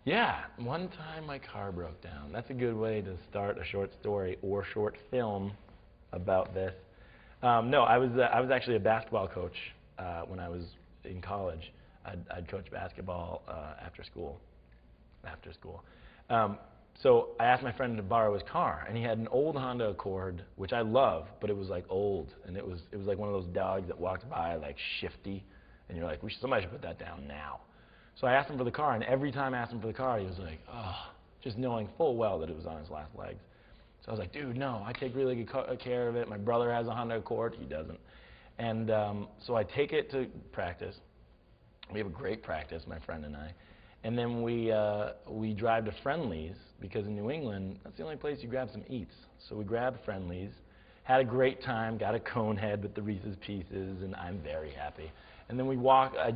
Yeah, one time my car broke down. That's a good way to start a short story or short film about this. No, I was actually a basketball coach when I was in college. I'd coach basketball after school. After school. So I asked my friend to borrow his car, and he had an old Honda Accord, which I love, but it was like old, and it was like one of those dogs that walks by like shifty, and you're like, somebody should put that down now. So I asked him for the car, and every time I asked him for the car, he was like, oh, just knowing full well that it was on his last legs. So I was like, dude, no, I take really good care of it. My brother has a Honda Accord. He doesn't. And so I take it to practice. We have a great practice, my friend and I. And then we drive to Friendly's, because in New England, that's the only place you grab some eats. So we grabbed Friendly's, had a great time, got a cone head with the Reese's Pieces, and I'm very happy. And then we walk, I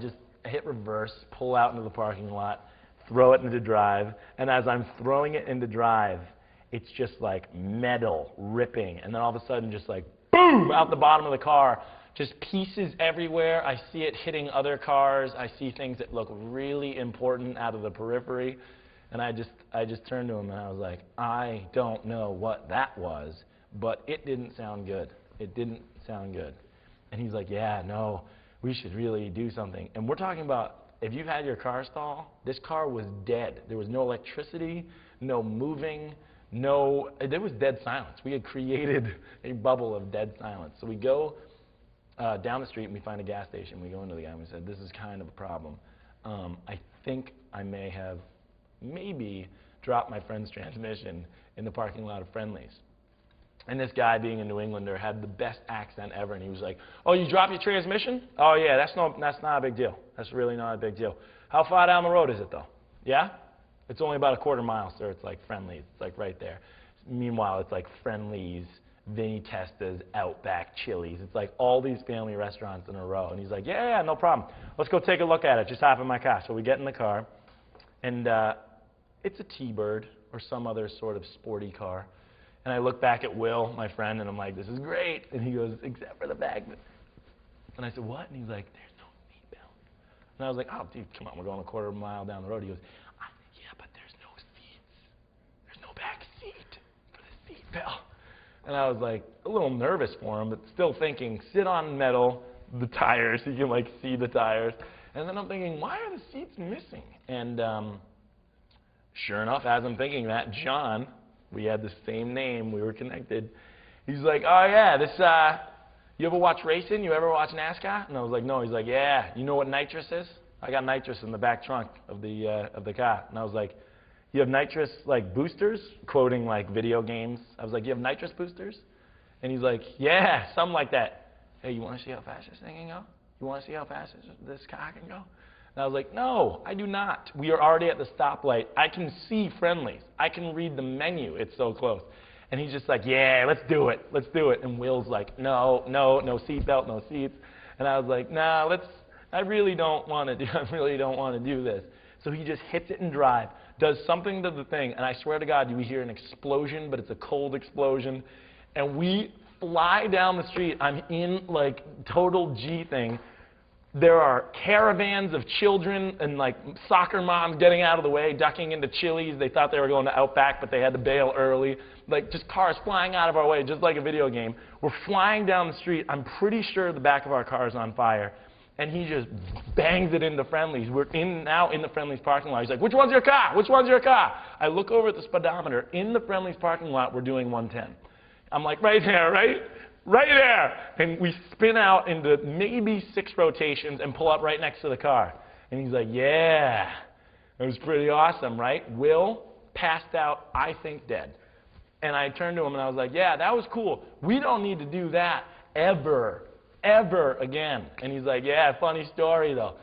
hit reverse, pull out into the parking lot, throw it into drive, and as I'm throwing it into drive, it's just like metal ripping, and then all of a sudden just like boom, out the bottom of the car, just pieces everywhere. I see it hitting other cars. I see things that look really important out of the periphery, and I just turned to him and I was like, I don't know what that was, but it didn't sound good. It didn't sound good. And he's like, yeah, no, we should really do something. And we're talking about, if you've had your car stall, this car was dead. There was no electricity, no moving, there was dead silence. We had created a bubble of dead silence. So we go down the street and we find a gas station. We go into the guy and we said, this is kind of a problem. I think I may have maybe dropped my friend's transmission in the parking lot of Friendly's. And this guy, being a New Englander, had the best accent ever, and he was like, oh, you dropped your transmission? Oh, yeah, that's not a big deal. That's really not a big deal. How far down the road is it, though? Yeah? It's only about a quarter mile, sir. It's like Friendly's. It's like right there. Meanwhile, it's like Friendly's, Vinny Testa's, Outback, Chili's. It's like all these family restaurants in a row. And he's like, yeah, no problem. Let's go take a look at it. Just hop in my car. So we get in the car, and it's a T-Bird or some other sort of sporty car. And I look back at Will, my friend, and I'm like, this is great. And he goes, except for the magnet. And I said, what? And he's like, there's no seat belt. And I was like, oh, dude, come on, we're going a quarter mile down the road. He goes, yeah, but there's no seats. There's no back seat for the seat belt. And I was like a little nervous for him, but still thinking, sit on metal, the tires, so you can like see the tires. And then I'm thinking, why are the seats missing? And sure enough, as I'm thinking that, John, we had the same name, we were connected. He's like, oh yeah, this, you ever watch racing? You ever watch NASCAR? And I was like, no. He's like, yeah, you know what nitrous is? I got nitrous in the back trunk of the car. And I was like, you have nitrous like boosters? Quoting like video games. I was like, you have nitrous boosters? And he's like, yeah, something like that. Hey, you want to see how fast this thing can go? You want to see how fast this car can go? And I was like, no, I do not. We are already at the stoplight. I can see Friendly's. I can read the menu. It's so close. And he's just like, yeah, let's do it. Let's do it. And Will's like, no seatbelt, no seats. And I was like, nah, I really don't want to do this. So he just hits it in drive, does something to the thing, and I swear to God, you hear an explosion, but it's a cold explosion. And we fly down the street. I'm in like total G thing. There are caravans of children and like soccer moms getting out of the way, ducking into Chili's. They thought they were going to Outback, but they had to bail early. Like just cars flying out of our way, just like a video game. We're flying down the street. I'm pretty sure the back of our car is on fire. And he just bangs it into Friendly's. We're now in the Friendly's parking lot. He's like, which one's your car? Which one's your car? I look over at the speedometer. In the Friendly's parking lot, we're doing 110. I'm like, right there, right? Right there. And we spin out into maybe 6 rotations and pull up right next to the car. And he's like, yeah, it was pretty awesome, right? Will passed out, I think dead. And I turned to him and I was like, yeah, that was cool. We don't need to do that ever again. And he's like, yeah, funny story though.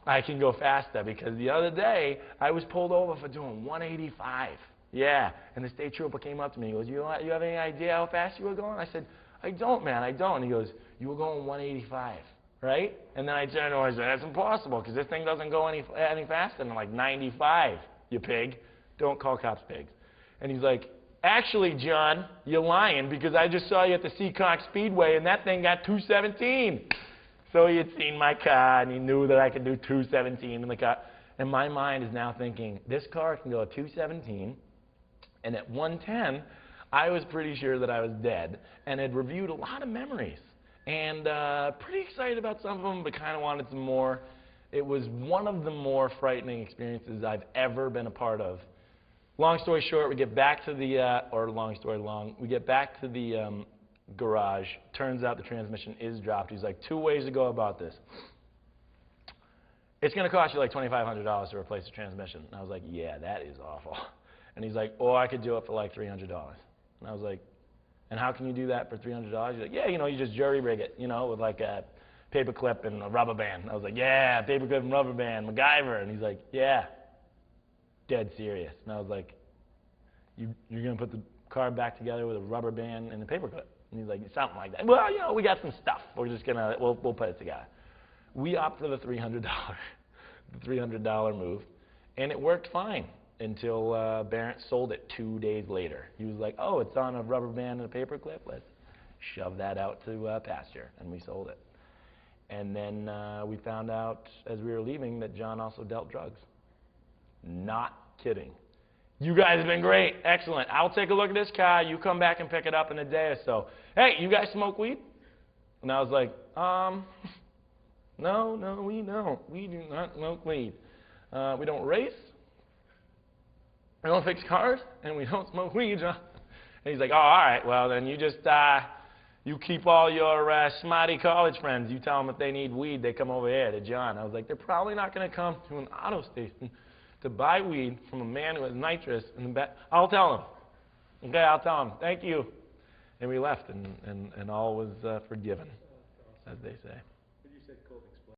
I can go faster because the other day I was pulled over for doing 185. Yeah. And the state trooper came up to me. He goes, you have any idea how fast you were going? I said, I don't, man, I don't. And he goes, you were going 185, right? And then I turned to him and I said, that's impossible because this thing doesn't go any faster than like 95, you pig. Don't call cops pigs. And he's like, actually, John, you're lying because I just saw you at the Seekonk Speedway and that thing got 217. So he had seen my car and he knew that I could do 217 in the car. And my mind is now thinking, this car can go at 217, and at 110, I was pretty sure that I was dead, and had reviewed a lot of memories. And pretty excited about some of them, but kind of wanted some more. It was one of the more frightening experiences I've ever been a part of. Long story short, we get back to the, or long story long, we get back to the garage. Turns out the transmission is dropped. He's like, 2 ways to go about this. It's going to cost you like $2,500 to replace the transmission. And I was like, yeah, that is awful. And he's like, oh, I could do it for like $300. And I was like, and how can you do that for $300? He's like, yeah, you know, you just jury rig it, you know, with like a paper clip and a rubber band. And I was like, yeah, paper clip and rubber band, MacGyver. And he's like, yeah, dead serious. And I was like, you're going to put the car back together with a rubber band and a paper clip? And he's like, something like that. Well, you know, we got some stuff. We're just going to, we'll put it together. We opt for the $300 move, and it worked fine until Barrett sold it 2 days later. He was like, oh, it's on a rubber band and a paper clip. Let's shove that out to pasture, and we sold it. And then we found out as we were leaving that John also dealt drugs. Not kidding. You guys have been great. Excellent. I'll take a look at this car. You come back and pick it up in a day or so. Hey, you guys smoke weed? And I was like, no, we don't. We do not smoke weed. We don't race. We don't fix cars, and we don't smoke weed, John. And he's like, oh, all right. Well, then you just you keep all your smarty college friends. You tell them if they need weed, they come over here to John. I was like, they're probably not going to come to an auto station to buy weed from a man who has nitrous in the back. I'll tell them. Okay, I'll tell them. Thank you. And we left, and all was forgiven, as they say.